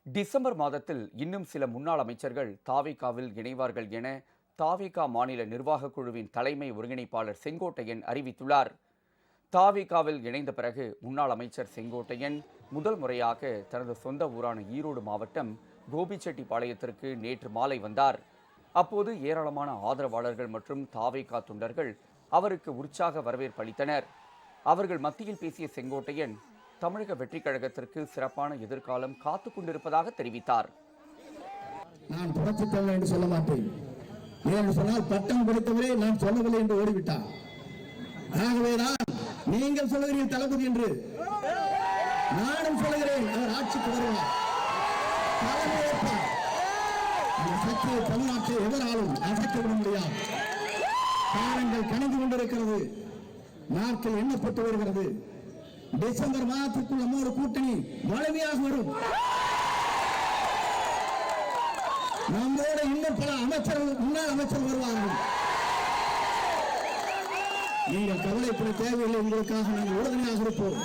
December மாதத்தில் இன்னும் சில முன்னாள் அமைச்சர்கள் தாவேகாவில் இணைவார்கள் என தாவேகா மாநில நிர்வாகக் குழுவின் தலைமை ஒருங்கிணைப்பாளர் செங்கோட்டையன் அறிவித்துள்ளார். தாவேகாவில் இணைந்த பிறகு முன்னாள் அமைச்சர் செங்கோட்டையன் முதல் முறையாக தனது சொந்த ஊரான ஈரோடு மாவட்டம் கோபிச்செட்டிப்பாளையத்திற்கு நேற்று மாலை வந்தார். அப்போது ஏராளமான ஆதரவாளர்கள் மற்றும் தாவேகா தொண்டர்கள் அவருக்கு உற்சாக வரவேற்பு அளித்தனர். அவர்கள் மத்தியில் பேசிய செங்கோட்டையன் தமிழக வெற்றிக் கழகத்திற்கு சிறப்பான எதிர்காலம் காத்துக் கொண்டிருப்பதாக தெரிவித்தார். நான் புரட்சித் தலைவர் என்று சொல்ல மாட்டேன். ஏன்னு சொன்னால் பட்டம் கொடுத்தவரே நான் சொல்லவில்லை என்று ஓடிவிட்டார். ஆகவேதான் நீங்கள் சொல்லுகிறீர்கள் தளபதி என்று நானும் சொல்லுகிறேன். அவர் ஆட்சிக்கு வருவார், தலைமையேற்பார். அந்த சக்தியை தமிழ்நாட்டை எவராலும் அசைக்க முடியாது. காலங்கள் கணிந்து கொண்டிருக்கிறது, நாட்கள் எண்ணப்பட்டு வருகிறது. டிசம்பர் மாதத்துக்குள் நம்ம ஒரு கூட்டணி வலிமையாக வரும். நம்மோட இன்னும் பல அமைச்சர்கள், முன்னாள் அமைச்சர் வருவார்கள். நீங்கள் கவலைப்பட தேவையில்லை, உங்களுக்காக நாங்கள் உறுதுணையாக இருப்போம்.